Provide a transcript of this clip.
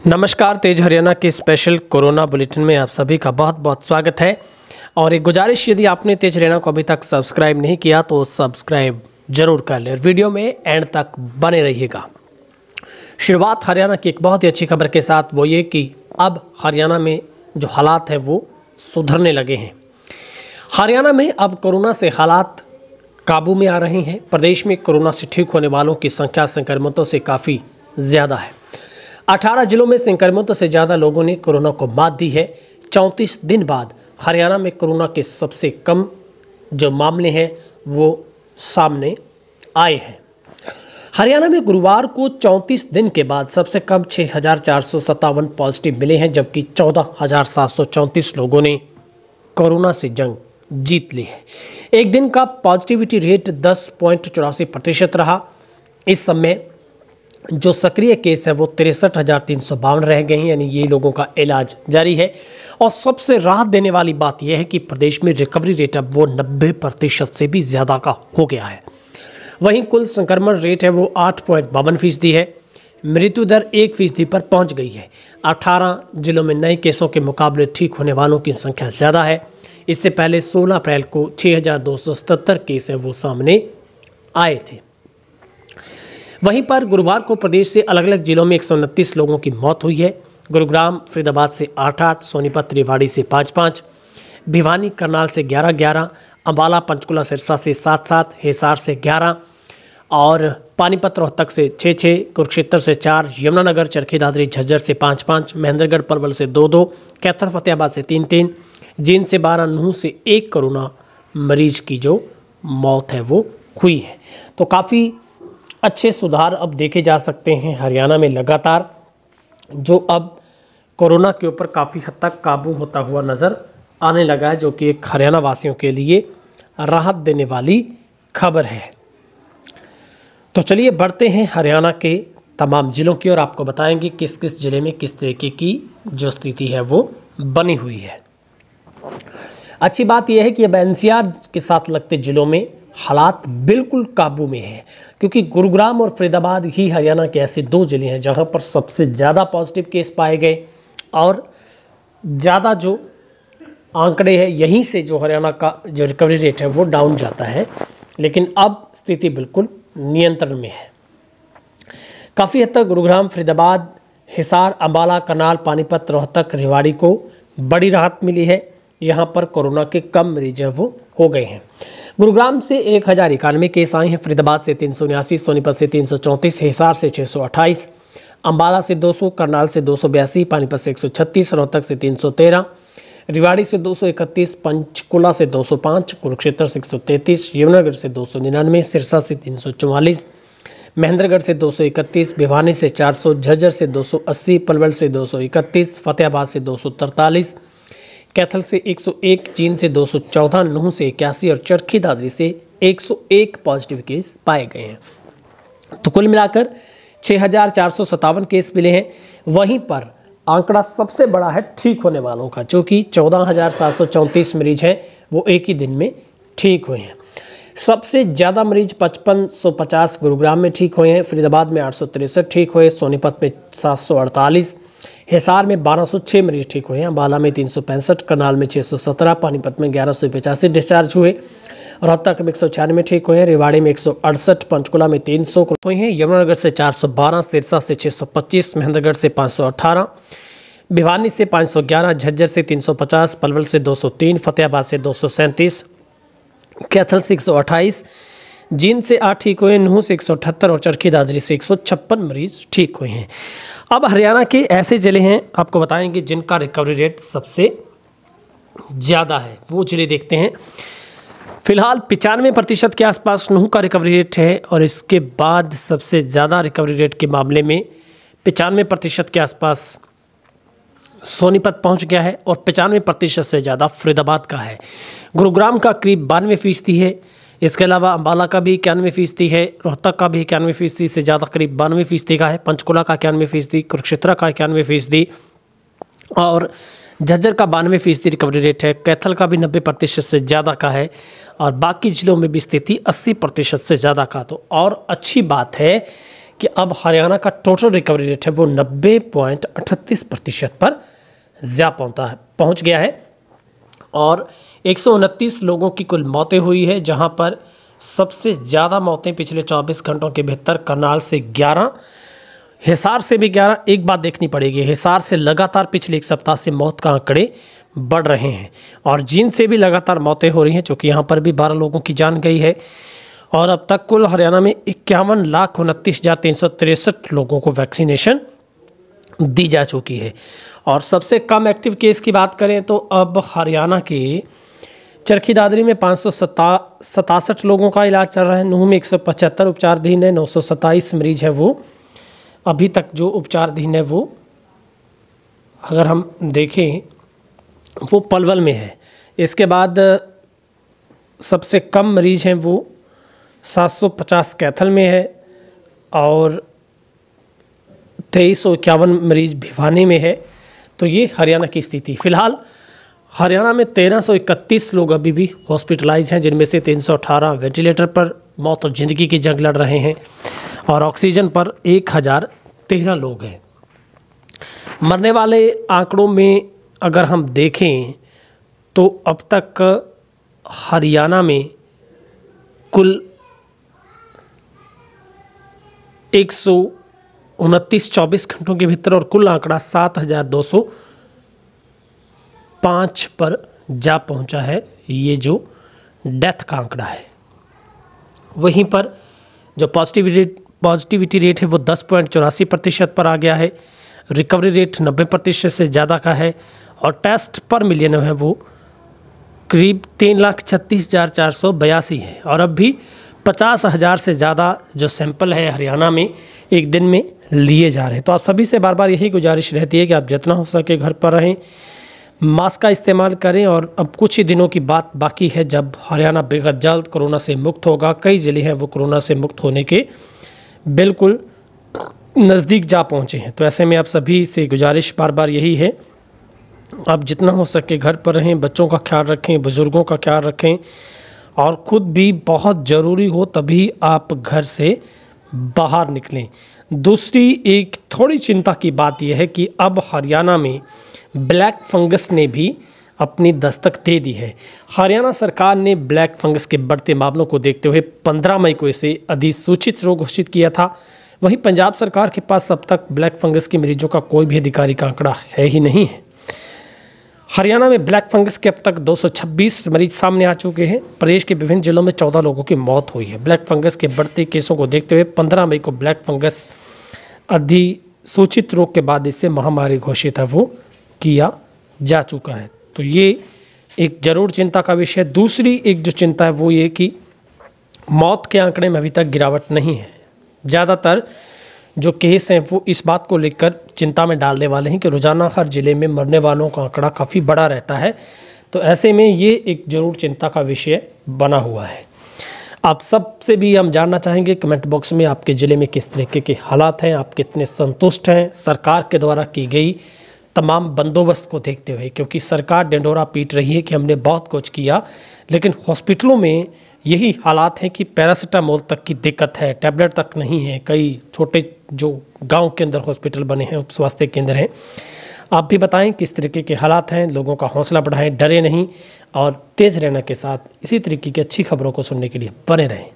नमस्कार, तेज हरियाणा के special corona bulletin में आप सभी का बहुत बहुत स्वागत है। और एक गुजारिश, यदि आपने तेज हरियाणा को अभी तक सब्सक्राइब नहीं किया तो सब्सक्राइब जरूर कर लें। वीडियो में एंड तक बने रहिएगा। शुरुआत हरियाणा की एक बहुत ही अच्छी खबर के साथ, वो ये कि अब हरियाणा में जो हालात है वो सुधरने लगे हैं। हरियाणा में अब कोरोना से हालात काबू में आ रहे हैं। प्रदेश में कोरोना से ठीक होने वालों की संख्या संक्रमितों से काफ़ी ज़्यादा है। 18 जिलों में संक्रमितों से ज़्यादा लोगों ने कोरोना को मात दी है। 34 दिन बाद हरियाणा में कोरोना के सबसे कम जो मामले हैं वो सामने आए हैं। हरियाणा में गुरुवार को 34 दिन के बाद सबसे कम 6,457 पॉजिटिव मिले हैं, जबकि 14,734 लोगों ने कोरोना से जंग जीत ली है। एक दिन का पॉजिटिविटी रेट 10.84% रहा। इस समय जो सक्रिय केस है वो 63,352 रह गए हैं, यानी ये लोगों का इलाज जारी है। और सबसे राहत देने वाली बात यह है कि प्रदेश में रिकवरी रेट अब वो 90% से भी ज़्यादा का हो गया है। वहीं कुल संक्रमण रेट है वो 8.52% है। मृत्यु दर 1% पर पहुंच गई है। 18 जिलों में नए केसों के मुकाबले ठीक होने वालों की संख्या ज़्यादा है। इससे पहले 16 अप्रैल को 6,277 केस है वो सामने आए थे। वहीं पर गुरुवार को प्रदेश से अलग अलग जिलों में 129 लोगों की मौत हुई है। गुरुग्राम फरीदाबाद से 8-8, सोनीपत रेवाड़ी से 5-5, भिवानी करनाल से 11-11, अंबाला पंचकुला सिरसा से 7-7, हिसार से 11 और पानीपत रोहतक से 6-6, कुरुक्षेत्र से 4, यमुनानगर चरखी दादरी झज्जर से 5-5, महेंद्रगढ़ पलवल से 2-2, कैथल फतेहाबाद से 3-3, जींद से 12, नूंह से 1 कोरोना मरीज की जो मौत है वो हुई है। तो काफ़ी अच्छे सुधार अब देखे जा सकते हैं हरियाणा में लगातार, जो अब कोरोना के ऊपर काफ़ी हद तक काबू होता हुआ नज़र आने लगा है, जो कि एक हरियाणा वासियों के लिए राहत देने वाली खबर है। तो चलिए बढ़ते हैं हरियाणा के तमाम ज़िलों की और आपको बताएंगे किस किस ज़िले में किस तरीके की जो स्थिति है वो बनी हुई है। अच्छी बात यह है कि अब एनसीआर के साथ लगते ज़िलों में हालात बिल्कुल काबू में है, क्योंकि गुरुग्राम और फरीदाबाद ही हरियाणा के ऐसे 2 जिले हैं जहां पर सबसे ज़्यादा पॉजिटिव केस पाए गए और ज़्यादा जो आंकड़े हैं यहीं से जो हरियाणा का जो रिकवरी रेट है वो डाउन जाता है। लेकिन अब स्थिति बिल्कुल नियंत्रण में है। काफ़ी हद तक गुरुग्राम, फरीदाबाद, हिसार, अंबाला, करनाल, पानीपत, रोहतक, रेवाड़ी को बड़ी राहत मिली है। यहाँ पर कोरोना के कम मरीज हैं वो हो गए हैं। गुरुग्राम से 1091 केस आए हैं, फरीदाबाद से 379, सोनीपत से 334, हिसार से 628, अंबाला से 200, करनाल से 282, पानीपत से 136, रोहतक से 313, रेवाड़ी से 231, पंचकुला से 205, कुरुक्षेत्र से 133, यमुनानगर से 299, सिरसा से 344, महेंद्रगढ़ से 231, भिवानी से 400, झज्जर से 280, पलवल से 231, फतेहाबाद से 243, कैथल से 101, जींद से 214, नूंह से 81 और चरखी दादरी से 101 पॉजिटिव केस पाए गए हैं। तो कुल मिलाकर 6,457 केस मिले हैं। वहीं पर आंकड़ा सबसे बड़ा है ठीक होने वालों का, जो कि 14,734 मरीज हैं वो एक ही दिन में ठीक हुए हैं। सबसे ज़्यादा मरीज 5550 गुरुग्राम में ठीक हुए हैं, फरीदाबाद में 863 ठीक हुए, सोनीपत में 748, हिसार में 1206 मरीज ठीक हुए हैं, अंबाला में 365, करनाल में 617, पानीपत में 1185 डिस्चार्ज हुए, रोहतक में 196 ठीक हुए हैं, रेवाड़ी में 168, पंचकुला में 300 हुए हैं, यमुनानगर से 412, सिरसा से 625, महेंद्रगढ़ से 518, भिवानी से 511, झज्जर से 350, पलवल से 203, फतेहाबाद से 237, कैथल से 128, जींद से 8 ठीक हुए, नूंह से 178 और चरखी दादरी से 156 मरीज ठीक हुए हैं। अब हरियाणा के ऐसे ज़िले हैं आपको बताएंगे जिनका रिकवरी रेट सबसे ज़्यादा है, वो ज़िले देखते हैं। फिलहाल 95% के आसपास नूंह का रिकवरी रेट है और इसके बाद सबसे ज़्यादा रिकवरी रेट के मामले में 95% के आसपास सोनीपत पहुंच गया है और 95% से ज़्यादा फरीदाबाद का है। गुरुग्राम का करीब 92% है। इसके अलावा अंबाला का भी 91% है, रोहतक का भी 91% से ज़्यादा करीब 92% का है, पंचकुला का 91%, कुरुक्षेत्र का 91% और झज्जर का 92% रिकवरी रेट है। कैथल का भी 90% से ज़्यादा का है और बाकी जिलों में भी स्थिति 80% से ज़्यादा का। तो और अच्छी बात है कि अब हरियाणा का टोटल रिकवरी रेट है वो 90.38% पर जा पहुंच गया है और 129 लोगों की कुल मौतें हुई है, जहां पर सबसे ज़्यादा मौतें पिछले 24 घंटों के भीतर करनाल से 11, हिसार से भी 11। एक बात देखनी पड़ेगी, हिसार से लगातार पिछले एक सप्ताह से मौत का आंकड़े बढ़ रहे हैं और जींद से भी लगातार मौतें हो रही हैं, चूँकि यहाँ पर भी 12 लोगों की जान गई है। और अब तक कुल हरियाणा में 51,29,363 लोगों को वैक्सीनेशन दी जा चुकी है। और सबसे कम एक्टिव केस की बात करें तो अब हरियाणा के चरखी दादरी में 567 लोगों का इलाज चल रहा है, नूंह में 175 उपचाराधीन है, 927 मरीज है वो अभी तक जो उपचाराधीन है वो अगर हम देखें वो पलवल में है। इसके बाद सबसे कम मरीज हैं वो 750 कैथल में है और 2351 मरीज भिवानी में है। तो ये हरियाणा की स्थिति। फ़िलहाल हरियाणा में 1331 लोग अभी भी हॉस्पिटलाइज हैं, जिनमें से 318 वेंटिलेटर पर मौत और ज़िंदगी की जंग लड़ रहे हैं और ऑक्सीजन पर 1013 लोग हैं। मरने वाले आंकड़ों में अगर हम देखें तो अब तक हरियाणा में कुल 129 24 घंटों के भीतर और कुल आंकड़ा 7,205 पर जा पहुंचा है, ये जो डेथ का आंकड़ा है। वहीं पर जो पॉजिटिविटी रेट है वो 10.84% पर आ गया है, रिकवरी रेट 90% से ज़्यादा का है और टेस्ट पर मिलियन है वो करीब 3,36,482 है। और अब भी 50,000 से ज़्यादा जो सैंपल है हरियाणा में एक दिन में लिए जा रहे हैं। तो आप सभी से बार बार यही गुजारिश रहती है कि आप जितना हो सके घर पर रहें, मास्क का इस्तेमाल करें और अब कुछ ही दिनों की बात बाकी है जब हरियाणा बेहद जल्द कोरोना से मुक्त होगा। कई ज़िले हैं वो कोरोना से मुक्त होने के बिल्कुल नज़दीक जा पहुँचे हैं। तो ऐसे में आप सभी से गुजारिश बार बार यही है, आप जितना हो सके घर पर रहें, बच्चों का ख्याल रखें, बुज़ुर्गों का ख्याल रखें और ख़ुद भी बहुत ज़रूरी हो तभी आप घर से बाहर निकलें। दूसरी एक थोड़ी चिंता की बात यह है कि अब हरियाणा में ब्लैक फंगस ने भी अपनी दस्तक दे दी है। हरियाणा सरकार ने ब्लैक फंगस के बढ़ते मामलों को देखते हुए 15 मई को इसे अधिसूचित रोग घोषित किया था। वहीं पंजाब सरकार के पास अब तक ब्लैक फंगस के मरीजों का कोई भी आधिकारिक आंकड़ा है ही नहीं है। हरियाणा में ब्लैक फंगस के अब तक 226 मरीज सामने आ चुके हैं। प्रदेश के विभिन्न जिलों में 14 लोगों की मौत हुई है। ब्लैक फंगस के बढ़ते केसों को देखते हुए 15 मई को ब्लैक फंगस अधिसूचित रोग के बाद इसे महामारी घोषित है वो किया जा चुका है। तो ये एक ज़रूर चिंता का विषय है। दूसरी एक जो चिंता है वो ये कि मौत के आंकड़े में अभी तक गिरावट नहीं है। ज़्यादातर जो केस हैं वो इस बात को लेकर चिंता में डालने वाले हैं कि रोज़ाना हर ज़िले में मरने वालों का आंकड़ा काफ़ी बड़ा रहता है। तो ऐसे में ये एक ज़रूर चिंता का विषय बना हुआ है। आप सबसे भी हम जानना चाहेंगे कमेंट बॉक्स में आपके ज़िले में किस तरीके के हालात हैं, आप कितने संतुष्ट हैं सरकार के द्वारा की गई तमाम बंदोबस्त को देखते हुए, क्योंकि सरकार ढिंढोरा पीट रही है कि हमने बहुत कुछ किया, लेकिन हॉस्पिटलों में यही हालात हैं कि पैरासीटामोल तक की दिक्कत है, टैबलेट तक नहीं है। कई छोटे जो गांव के अंदर हॉस्पिटल बने हैं, उप स्वास्थ्य केंद्र हैं। आप भी बताएं किस तरीके के हालात हैं, लोगों का हौसला बढ़ाएं, डरे नहीं और तेज़ रहना के साथ इसी तरीके की अच्छी खबरों को सुनने के लिए बने रहें।